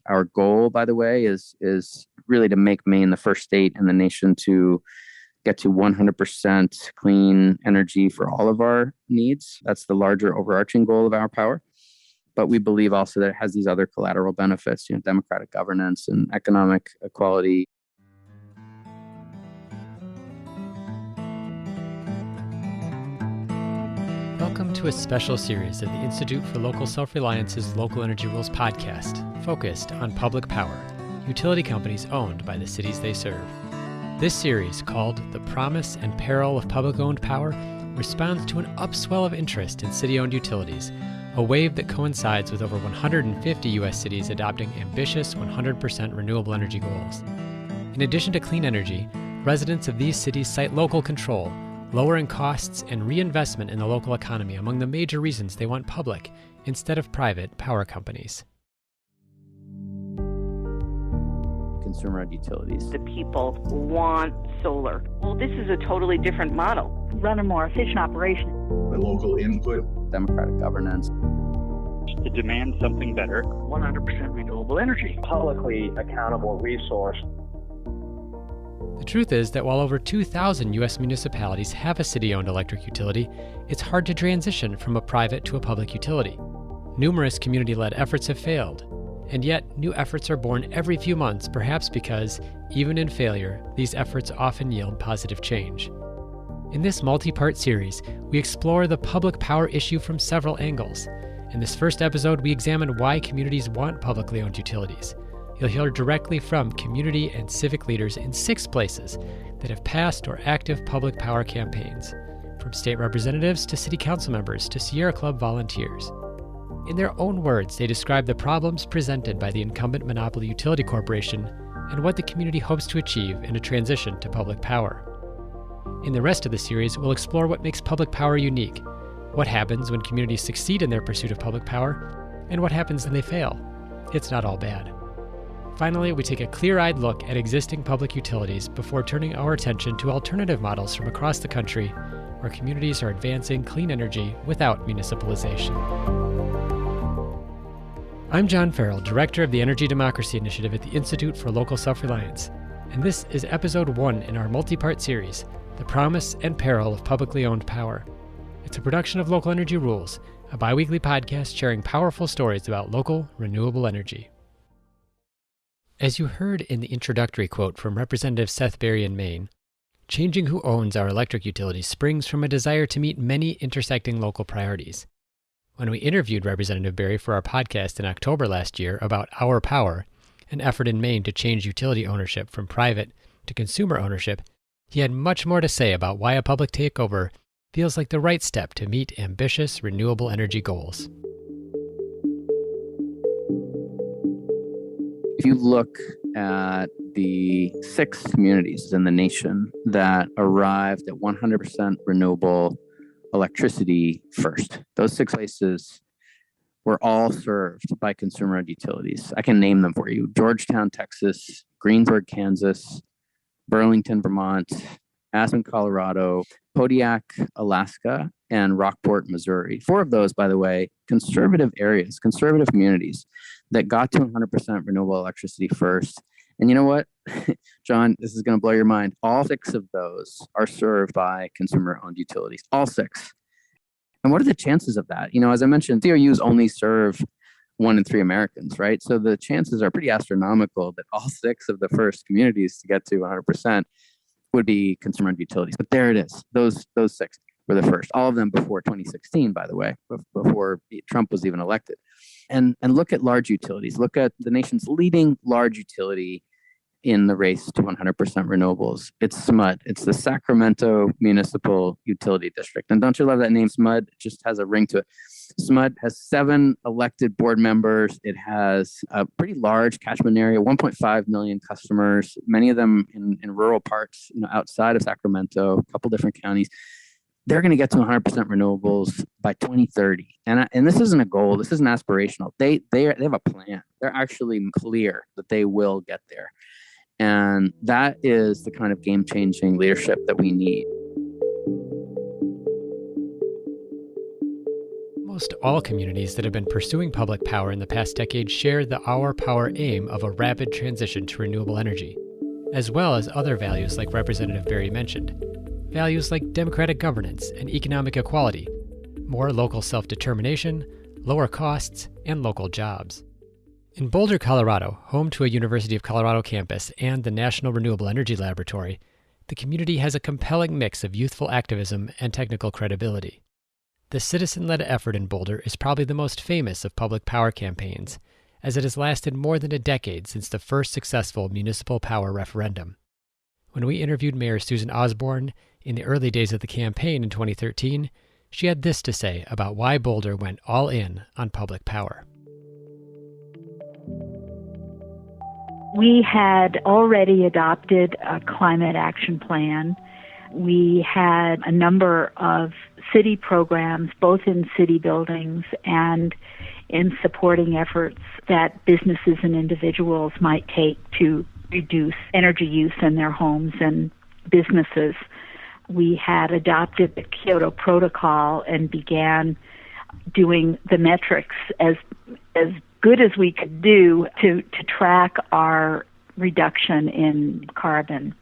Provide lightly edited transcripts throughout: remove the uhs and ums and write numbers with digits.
Our goal, by the way, is really to make Maine the first state in the nation to get to 100% clean energy for all of our needs. That's the larger overarching goal of our power. But we believe also that it has these other collateral benefits, democratic governance and economic equality. Welcome to a special series of the Institute for Local Self-Reliance's Local Energy Rules podcast, focused on public power, utility companies owned by the cities they serve. This series, called The Promise and Peril of Public-Owned Power, responds to an upswell of interest in city-owned utilities, a wave that coincides with over 150 U.S. cities adopting ambitious 100% renewable energy goals. In addition to clean energy, residents of these cities cite local control, lowering costs and reinvestment in the local economy among the major reasons they want public instead of private power companies. Consumer-owned utilities. The people want solar. Well, this is a totally different model. Run a more efficient operation. The local input. Democratic governance. To demand something better. 100% renewable energy. Publicly accountable resource. The truth is that while over 2,000 U.S. municipalities have a city-owned electric utility, it's hard to transition from a private to a public utility. Numerous community-led efforts have failed, and yet new efforts are born every few months, perhaps because, even in failure, these efforts often yield positive change. In this multi-part series, we explore the public power issue from several angles. In this first episode, we examine why communities want publicly owned utilities. You'll hear directly from community and civic leaders in 6 places that have passed or active public power campaigns, from state representatives to city council members to Sierra Club volunteers. In their own words, they describe the problems presented by the incumbent monopoly utility corporation and what the community hopes to achieve in a transition to public power. In the rest of the series, we'll explore what makes public power unique, what happens when communities succeed in their pursuit of public power, and what happens when they fail. It's not all bad. Finally, we take a clear-eyed look at existing public utilities before turning our attention to alternative models from across the country where communities are advancing clean energy without municipalization. I'm John Farrell, Director of the Energy Democracy Initiative at the Institute for Local Self-Reliance, and this is Episode 1 in our multi-part series, The Promise and Peril of Publicly Owned Power. It's a production of Local Energy Rules, a bi-weekly podcast sharing powerful stories about local, renewable energy. As you heard in the introductory quote from Representative Seth Berry in Maine, changing who owns our electric utilities springs from a desire to meet many intersecting local priorities. When we interviewed Representative Berry for our podcast in October last year about Our Power, an effort in Maine to change utility ownership from private to consumer ownership, he had much more to say about why a public takeover feels like the right step to meet ambitious renewable energy goals. If you look at the 6 communities in the nation that arrived at 100% renewable electricity first, those 6 places were all served by consumer-owned utilities. I can name them for you: Georgetown, Texas; Greensburg, Kansas; Burlington, Vermont; Aspen, Colorado; Kodiak, Alaska; and Rockport, Missouri. 4 of those, by the way, conservative areas, conservative communities that got to 100% renewable electricity first. And you know what, John, this is going to blow your mind. All 6 of those are served by consumer-owned utilities, all 6. And what are the chances of that? As I mentioned, COUs only serve 1 in 3 Americans, right? So the chances are pretty astronomical that all 6 of the first communities to get to 100% would be consumer-owned utilities. But there it is. Those 6 were the first. All of them before 2016, by the way, before Trump was even elected. And look at large utilities. Look at the nation's leading large utility in the race to 100% renewables. It's SMUD. It's the Sacramento Municipal Utility District. And don't you love that name, SMUD? It just has a ring to it. SMUD has 7 elected board members. It has a pretty large catchment area, 1.5 million customers, many of them in rural parts, outside of Sacramento, a couple different counties. They're going to get to 100% renewables by 2030. And this isn't a goal. This isn't aspirational. They have a plan. They're actually clear that they will get there. And that is the kind of game-changing leadership that we need. Almost all communities that have been pursuing public power in the past decade share the Our Power aim of a rapid transition to renewable energy, as well as other values like Representative Berry mentioned. Values like democratic governance and economic equality, more local self-determination, lower costs, and local jobs. In Boulder, Colorado, home to a University of Colorado campus and the National Renewable Energy Laboratory, the community has a compelling mix of youthful activism and technical credibility. The citizen-led effort in Boulder is probably the most famous of public power campaigns, as it has lasted more than a decade since the first successful municipal power referendum. When we interviewed Mayor Susan Osborne in the early days of the campaign in 2013, she had this to say about why Boulder went all in on public power. We had already adopted a climate action plan. We had a number of city programs, both in city buildings and in supporting efforts that businesses and individuals might take to reduce energy use in their homes and businesses. We had adopted the Kyoto Protocol and began doing the metrics as good as we could do to track our reduction in carbon.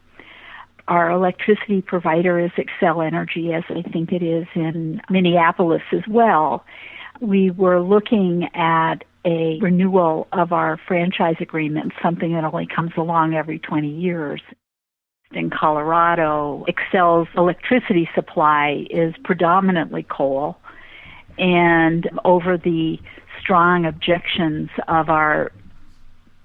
Our electricity provider is Xcel Energy, as I think it is in Minneapolis as well. We were looking at a renewal of our franchise agreement, something that only comes along every 20 years. In Colorado, Xcel's electricity supply is predominantly coal, and over the strong objections of our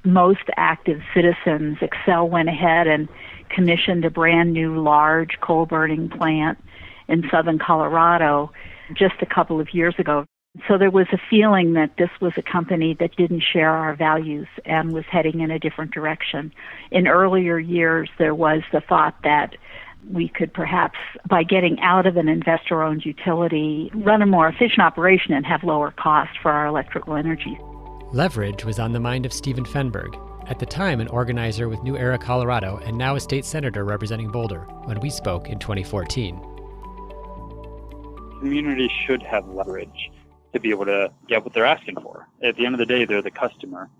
most active citizens, Xcel went ahead and commissioned a brand new large coal-burning plant in southern Colorado just a couple of years ago. So there was a feeling that this was a company that didn't share our values and was heading in a different direction. In earlier years, there was the thought that we could perhaps, by getting out of an investor-owned utility, run a more efficient operation and have lower costs for our electrical energy. Leverage was on the mind of Stephen Fenberg, at the time an organizer with New Era, Colorado, and now a state senator representing Boulder, when we spoke in 2014. Communities should have leverage to be able to get what they're asking for. At the end of the day, they're the customer.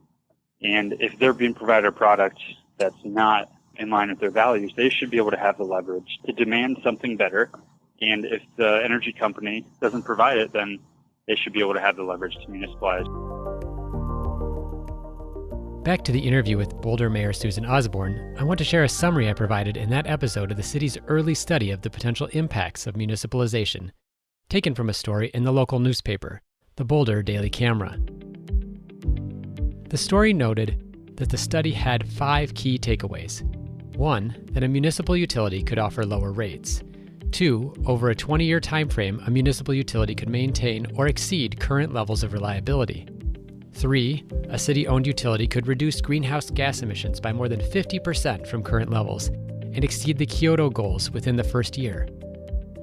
And if they're being provided a product that's not in line with their values, they should be able to have the leverage to demand something better. And if the energy company doesn't provide it, then they should be able to have the leverage to municipalize. Back to the interview with Boulder Mayor Susan Osborne, I want to share a summary I provided in that episode of the city's early study of the potential impacts of municipalization, taken from a story in the local newspaper, the Boulder Daily Camera. The story noted that the study had 5 key takeaways. 1, that a municipal utility could offer lower rates. 2, over a 20-year time frame, a municipal utility could maintain or exceed current levels of reliability. 3, a city-owned utility could reduce greenhouse gas emissions by more than 50% from current levels and exceed the Kyoto goals within the first year.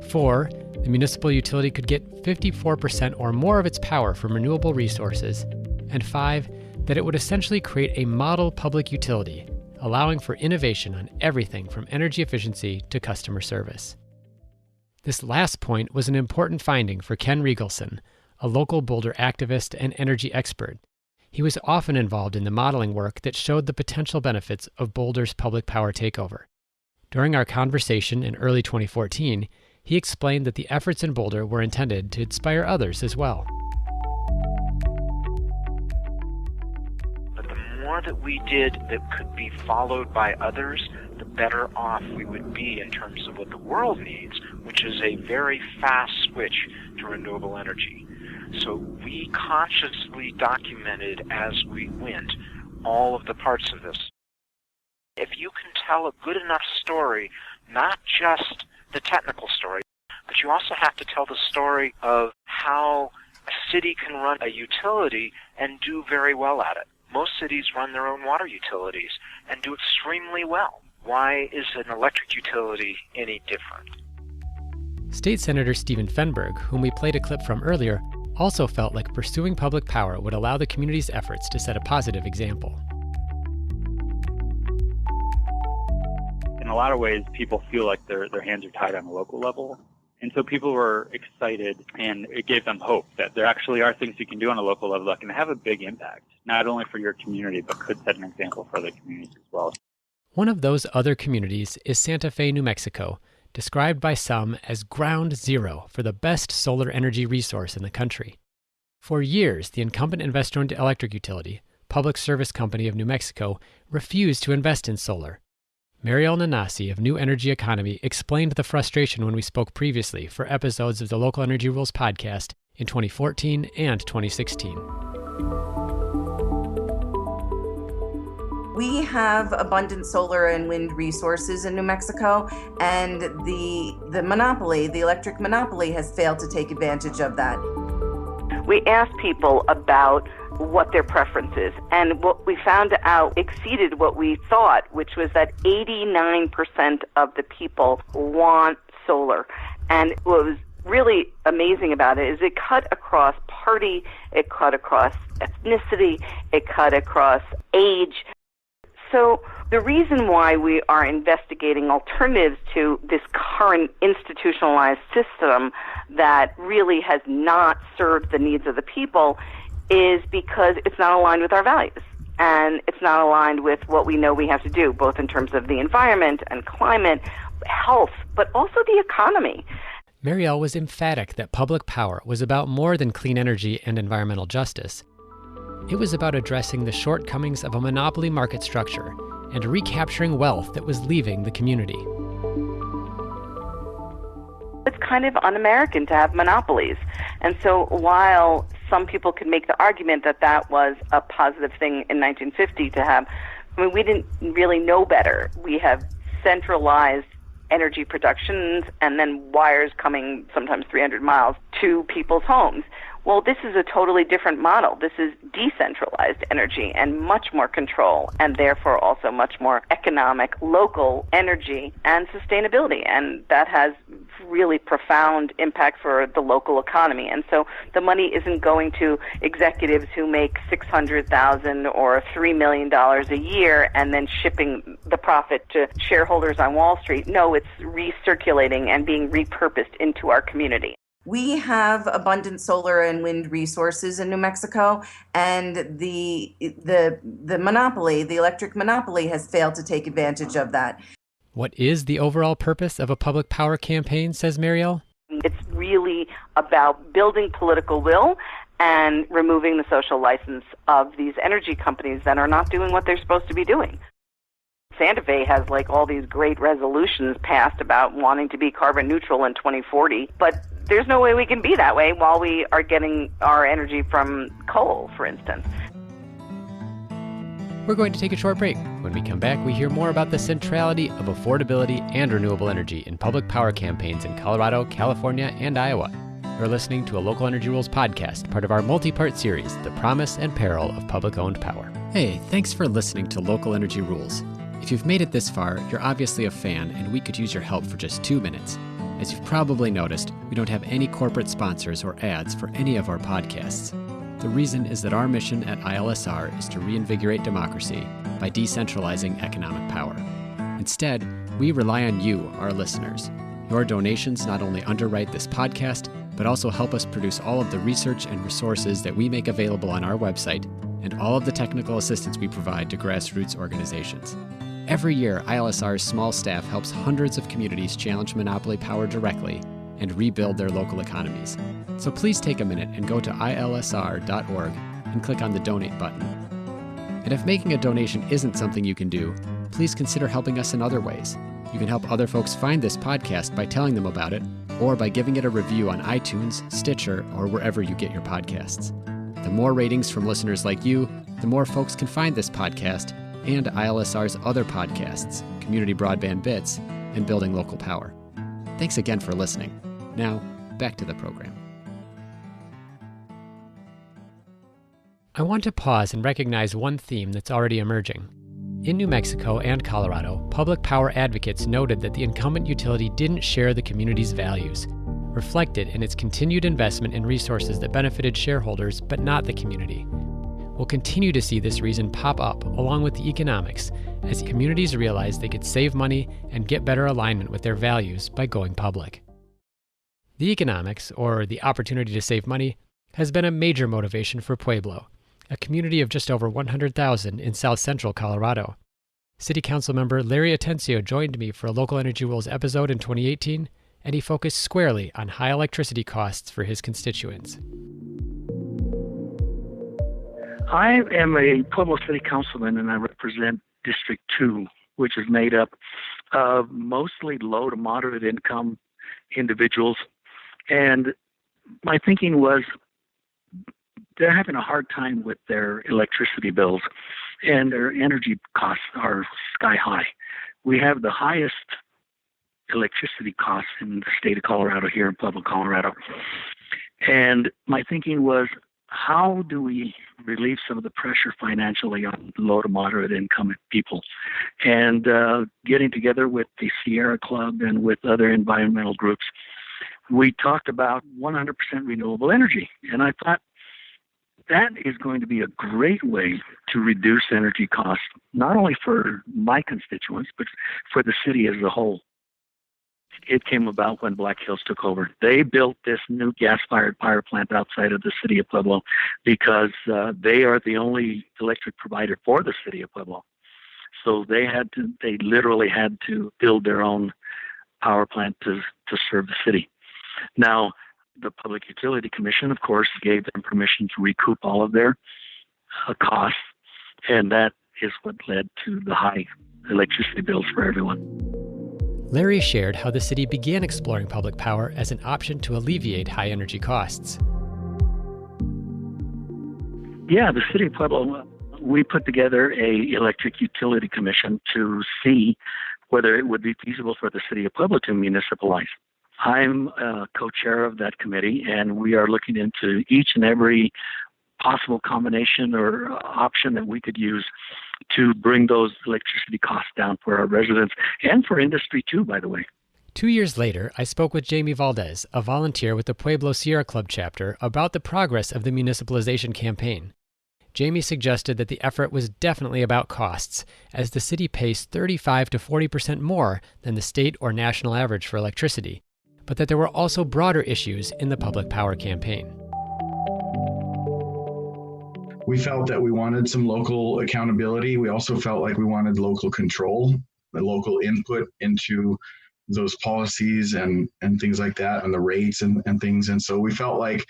4, the municipal utility could get 54% or more of its power from renewable resources. And 5, that it would essentially create a model public utility, allowing for innovation on everything from energy efficiency to customer service. This last point was an important finding for Ken Riegelson, a local Boulder activist and energy expert. He was often involved in the modeling work that showed the potential benefits of Boulder's public power takeover. During our conversation in early 2014, he explained that the efforts in Boulder were intended to inspire others as well. But the more that we did that could be followed by others, the better off we would be in terms of what the world needs, which is a very fast switch to renewable energy. So we consciously documented as we went all of the parts of this. If you can tell a good enough story, not just the technical story, but you also have to tell the story of how a city can run a utility and do very well at it. Most cities run their own water utilities and do extremely well. Why is an electric utility any different? State Senator Stephen Fenberg, whom we played a clip from earlier, also felt like pursuing public power would allow the community's efforts to set a positive example. In a lot of ways, people feel like their hands are tied on a local level. And so people were excited, and it gave them hope that there actually are things you can do on a local level that can have a big impact, not only for your community, but could set an example for other communities as well. One of those other communities is Santa Fe, New Mexico, described by some as ground zero for the best solar energy resource in the country. For years, the incumbent investor-owned electric utility, Public Service Company of New Mexico, refused to invest in solar. Mariel Nanasi of New Energy Economy explained the frustration when we spoke previously for episodes of the Local Energy Rules podcast in 2014 and 2016. We have abundant solar and wind resources in New Mexico, and the monopoly, the electric monopoly, has failed to take advantage of that. We asked people about what their preference is, and what we found out exceeded what we thought, which was that 89% of the people want solar. And what was really amazing about it is it cut across party, it cut across ethnicity, it cut across age. So the reason why we are investigating alternatives to this current institutionalized system that really has not served the needs of the people is because it's not aligned with our values. And it's not aligned with what we know we have to do, both in terms of the environment and climate, health, but also the economy. Mariel was emphatic that public power was about more than clean energy and environmental justice. It was about addressing the shortcomings of a monopoly market structure and recapturing wealth that was leaving the community. It's kind of un-American to have monopolies. And so while some people could make the argument that that was a positive thing in 1950 to have, I mean, we didn't really know better. We have centralized energy productions and then wires coming sometimes 300 miles to people's homes. Well, this is a totally different model. This is decentralized energy and much more control, and therefore also much more economic, local energy and sustainability. And that has really profound impact for the local economy. And so the money isn't going to executives who make $600,000 or $3 million a year and then shipping the profit to shareholders on Wall Street. No, it's recirculating and being repurposed into our community. We have abundant solar and wind resources in New Mexico, and the monopoly, the electric monopoly, has failed to take advantage of that. What is the overall purpose of a public power campaign, says Mariel? It's really about building political will and removing the social license of these energy companies that are not doing what they're supposed to be doing. Santa Fe has like all these great resolutions passed about wanting to be carbon neutral in 2040, but there's no way we can be that way while we are getting our energy from coal, for instance. We're going to take a short break. When we come back, we hear more about the centrality of affordability and renewable energy in public power campaigns in Colorado, California, and Iowa. You're listening to a Local Energy Rules podcast, part of our multi-part series, The Promise and Peril of Public-Owned Power. Hey, thanks for listening to Local Energy Rules. If you've made it this far, you're obviously a fan, and we could use your help for just 2 minutes. As you've probably noticed, we don't have any corporate sponsors or ads for any of our podcasts. The reason is that our mission at ILSR is to reinvigorate democracy by decentralizing economic power. Instead, we rely on you, our listeners. Your donations not only underwrite this podcast, but also help us produce all of the research and resources that we make available on our website and all of the technical assistance we provide to grassroots organizations. Every year, ILSR's small staff helps hundreds of communities challenge monopoly power directly and rebuild their local economies. So please take a minute and go to ilsr.org and click on the donate button. And if making a donation isn't something you can do, please consider helping us in other ways. You can help other folks find this podcast by telling them about it, or by giving it a review on iTunes, Stitcher, or wherever you get your podcasts. The more ratings from listeners like you, the more folks can find this podcast and ILSR's other podcasts, Community Broadband Bits, and Building Local Power. Thanks again for listening. Now, back to the program. I want to pause and recognize one theme that's already emerging. In New Mexico and Colorado, public power advocates noted that the incumbent utility didn't share the community's values, reflected in its continued investment in resources that benefited shareholders but not the community. We'll continue to see this reason pop up along with the economics as communities realize they could save money and get better alignment with their values by going public. The economics, or the opportunity to save money, has been a major motivation for Pueblo, a community of just over 100,000 in south central Colorado. City Council member Larry Atencio joined me for a Local Energy Rules episode in 2018, and he focused squarely on high electricity costs for his constituents. I am a Pueblo City Councilman, and I represent District 2, which is made up of mostly low to moderate income individuals. And my thinking was they're having a hard time with their electricity bills, and their energy costs are sky high. We have the highest electricity costs in the state of Colorado, here in Pueblo, Colorado. And my thinking was, how do we relieve some of the pressure financially on low to moderate income people? And getting together with the Sierra Club and with other environmental groups, we talked about 100% renewable energy. And I thought that is going to be a great way to reduce energy costs, not only for my constituents, but for the city as a whole. It came about when Black Hills took over. They built this new gas-fired power plant outside of the city of Pueblo because they are the only electric provider for the city of Pueblo. So they literally had to build their own power plant to serve the city. Now, the Public Utility Commission, of course, gave them permission to recoup all of their costs, and that is what led to the high electricity bills for everyone. Larry shared how the city began exploring public power as an option to alleviate high energy costs. Yeah, the city of Pueblo, we put together a electric utility commission to see whether it would be feasible for the city of Pueblo to municipalize. I'm co-chair of that committee, and we are looking into each and every possible combination or option that we could use to bring those electricity costs down for our residents and for industry too, by the way. 2 years later, I spoke with Jamie Valdez, a volunteer with the Pueblo Sierra Club chapter, about the progress of the municipalization campaign. Jamie suggested that the effort was definitely about costs, as the city pays 35 to 40% more than the state or national average for electricity, but that there were also broader issues in the public power campaign. We felt that we wanted some local accountability. We also felt like we wanted local control, the local input into those policies and things like that, and the rates and things. And so we felt like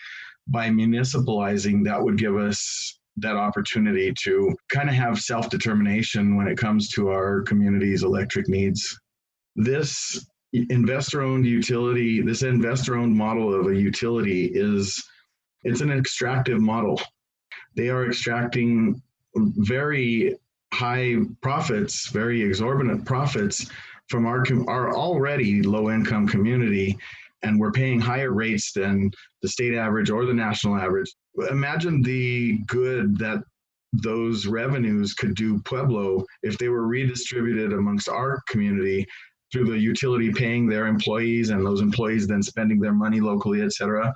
by municipalizing, that would give us that opportunity to kind of have self-determination when it comes to our community's electric needs. This investor-owned utility, this investor-owned model of a utility it's an extractive model. They are extracting very high profits, very exorbitant profits from our already low-income community, and we're paying higher rates than the state average or the national average. Imagine the good that those revenues could do Pueblo if they were redistributed amongst our community through the utility paying their employees and those employees then spending their money locally, et cetera.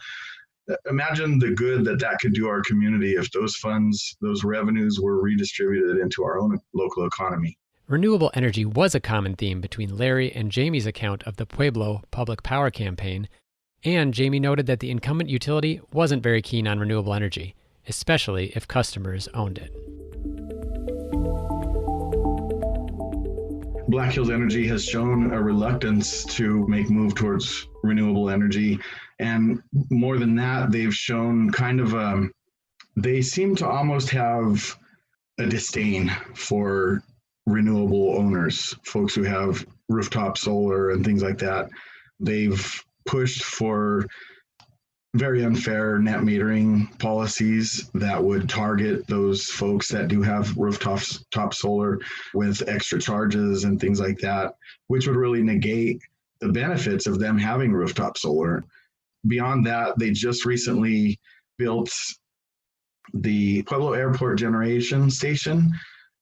Imagine the good that could do our community if those funds, those revenues were redistributed into our own local economy. Renewable energy was a common theme between Larry and Jamie's account of the Pueblo public power campaign, and Jamie noted that the incumbent utility wasn't very keen on renewable energy, especially if customers owned it. Black Hills Energy has shown a reluctance to make move towards renewable energy. And more than that, they've shown they seem to almost have a disdain for renewable owners, folks who have rooftop solar and things like that. They've pushed for very unfair net metering policies that would target those folks that do have rooftop solar with extra charges and things like that, which would really negate the benefits of them having rooftop solar. Beyond that, they just recently built the Pueblo Airport Generation Station.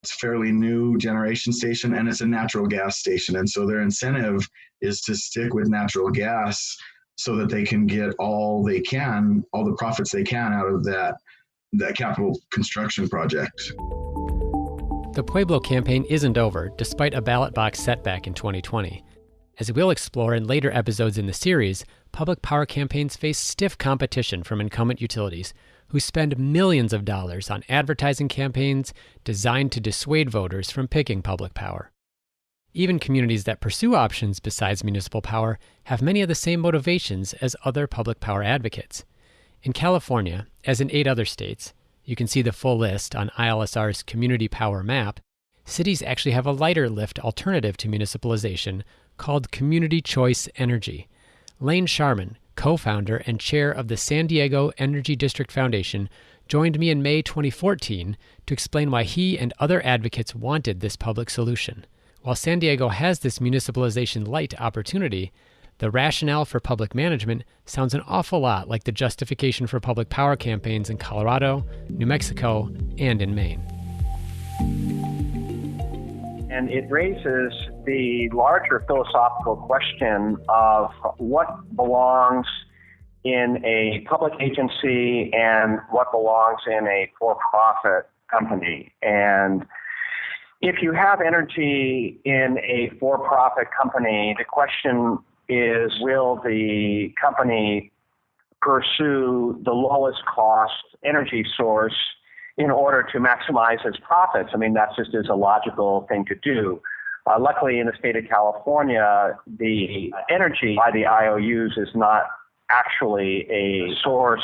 It's a fairly new generation station, and it's a natural gas station. And so their incentive is to stick with natural gas so that they can get all the profits they can out of that capital construction project. The Pueblo campaign isn't over, despite a ballot box setback in 2020. As we'll explore in later episodes in the series, public power campaigns face stiff competition from incumbent utilities who spend millions of dollars on advertising campaigns designed to dissuade voters from picking public power. Even communities that pursue options besides municipal power have many of the same motivations as other public power advocates. In California, as in 8 other states, you can see the full list on ILSR's Community Power Map, cities actually have a lighter lift alternative to municipalization called Community Choice Energy. Lane Sharman, co-founder and chair of the San Diego Energy District Foundation, joined me in May 2014 to explain why he and other advocates wanted this public solution. While San Diego has this municipalization light opportunity, the rationale for public management sounds an awful lot like the justification for public power campaigns in Colorado, New Mexico, and in Maine. And it raises the larger philosophical question of what belongs in a public agency and what belongs in a for-profit company. And if you have energy in a for-profit company, the question is, will the company pursue the lowest cost energy source in order to maximize its profits? I mean, that just is a logical thing to do. Luckily, in the state of California, the energy by the IOUs is not actually a source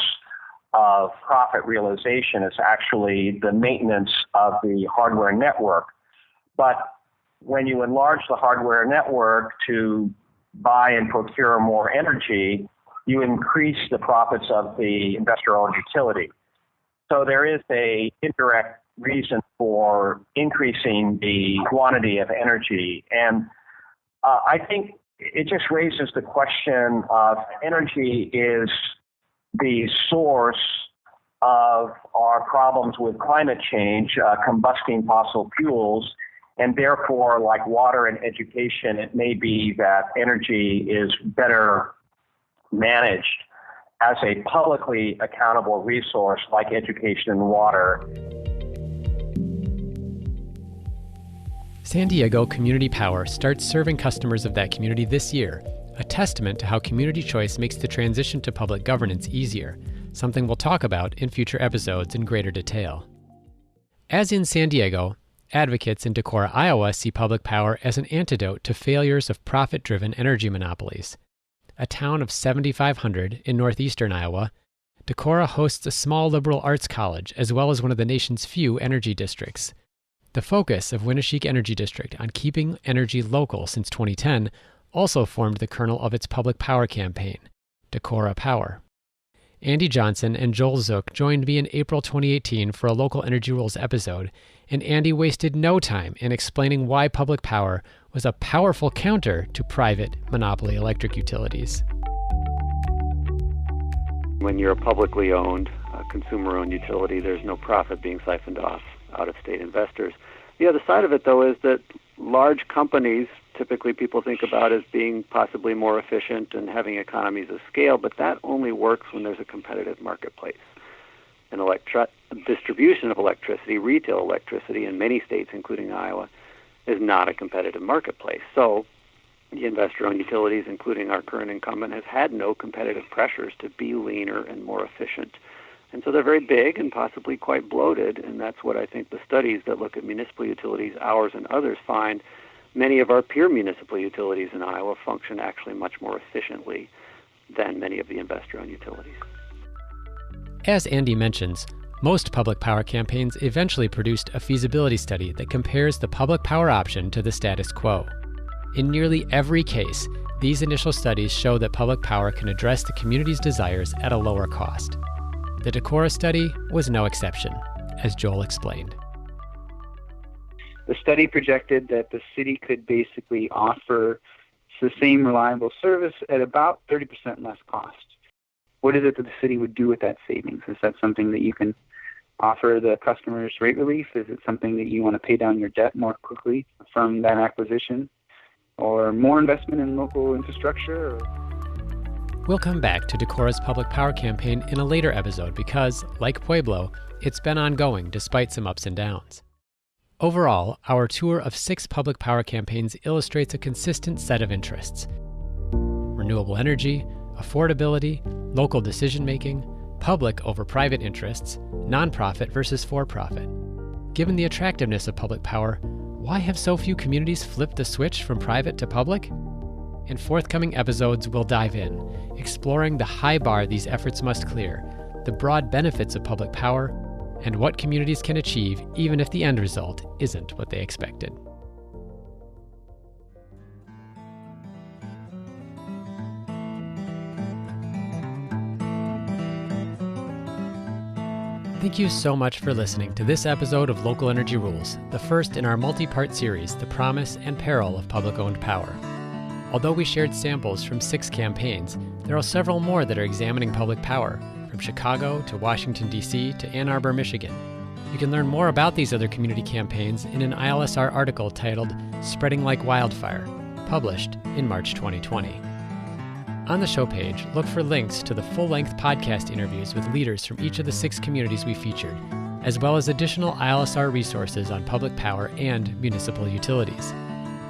of profit realization. It's actually the maintenance of the hardware network. But when you enlarge the hardware network to buy and procure more energy, you increase the profits of the investor-owned utility. So there is an indirect reason for increasing the quantity of energy. And I think it just raises the question of energy is the source of our problems with climate change, combusting fossil fuels. And therefore, like water and education, it may be that energy is better managed as a publicly accountable resource like education and water. San Diego Community Power starts serving customers of that community this year, a testament to how community choice makes the transition to public governance easier, something we'll talk about in future episodes in greater detail. As in San Diego, advocates in Decorah, Iowa see public power as an antidote to failures of profit-driven energy monopolies. A town of 7,500 in northeastern Iowa, Decorah hosts a small liberal arts college as well as one of the nation's few energy districts. The focus of Winneshiek Energy District on keeping energy local since 2010 also formed the kernel of its public power campaign, Decorah Power. Andy Johnson and Joel Zook joined me in April 2018 for a Local Energy Rules episode, and Andy wasted no time in explaining why public power was a powerful counter to private monopoly electric utilities. When you're a publicly owned, consumer-owned utility, there's no profit being siphoned off out-of-state investors. The other side of it, though, is that large companies, typically people think about as being possibly more efficient and having economies of scale, but that only works when there's a competitive marketplace. And distribution of electricity, retail electricity in many states, including Iowa, is not a competitive marketplace. So the investor-owned utilities, including our current incumbent, have had no competitive pressures to be leaner and more efficient. And so they're very big and possibly quite bloated, and that's what I think the studies that look at municipal utilities, ours and others, find. Many of our peer municipal utilities in Iowa function actually much more efficiently than many of the investor-owned utilities. As Andy mentions, most public power campaigns eventually produced a feasibility study that compares the public power option to the status quo. In nearly every case, these initial studies show that public power can address the community's desires at a lower cost. The Decorah study was no exception, as Joel explained. The study projected that the city could basically offer the same reliable service at about 30% less cost. What is it that the city would do with that savings? Is that something that you can offer the customers rate relief? Is it something that you want to pay down your debt more quickly from that acquisition? Or more investment in local infrastructure? We'll come back to Decorah's public power campaign in a later episode because, like Pueblo, it's been ongoing despite some ups and downs. Overall, our tour of 6 public power campaigns illustrates a consistent set of interests: renewable energy, affordability, local decision-making, public over private interests, nonprofit versus for-profit. Given the attractiveness of public power, why have so few communities flipped the switch from private to public? In forthcoming episodes, we'll dive in, exploring the high bar these efforts must clear, the broad benefits of public power, and what communities can achieve even if the end result isn't what they expected. Thank you so much for listening to this episode of Local Energy Rules, the first in our multi-part series, The Promise and Peril of Public-Owned Power. Although we shared samples from 6 campaigns, there are several more that are examining public power, from Chicago to Washington, D.C. to Ann Arbor, Michigan. You can learn more about these other community campaigns in an ILSR article titled Spreading Like Wildfire, published in March 2020. On the show page, look for links to the full-length podcast interviews with leaders from each of the 6 communities we featured, as well as additional ILSR resources on public power and municipal utilities.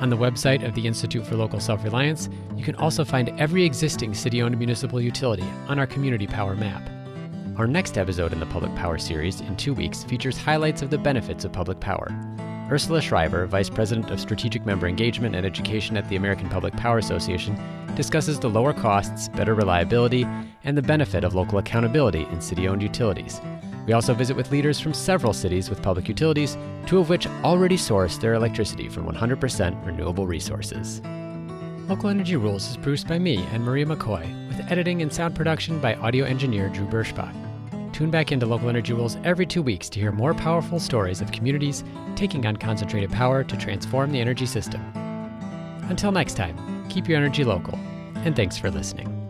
On the website of the Institute for Local Self-Reliance, you can also find every existing city-owned municipal utility on our community power map. Our next episode in the Public Power series in 2 weeks features highlights of the benefits of public power. Ursula Shriver, Vice President of Strategic Member Engagement and Education at the American Public Power Association, discusses the lower costs, better reliability, and the benefit of local accountability in city-owned utilities. We also visit with leaders from several cities with public utilities, 2 of which already source their electricity from 100% renewable resources. Local Energy Rules is produced by me and Maria McCoy, with editing and sound production by audio engineer Drew Berschbach. Tune back into Local Energy Rules every 2 weeks to hear more powerful stories of communities taking on concentrated power to transform the energy system. Until next time, keep your energy local, and thanks for listening.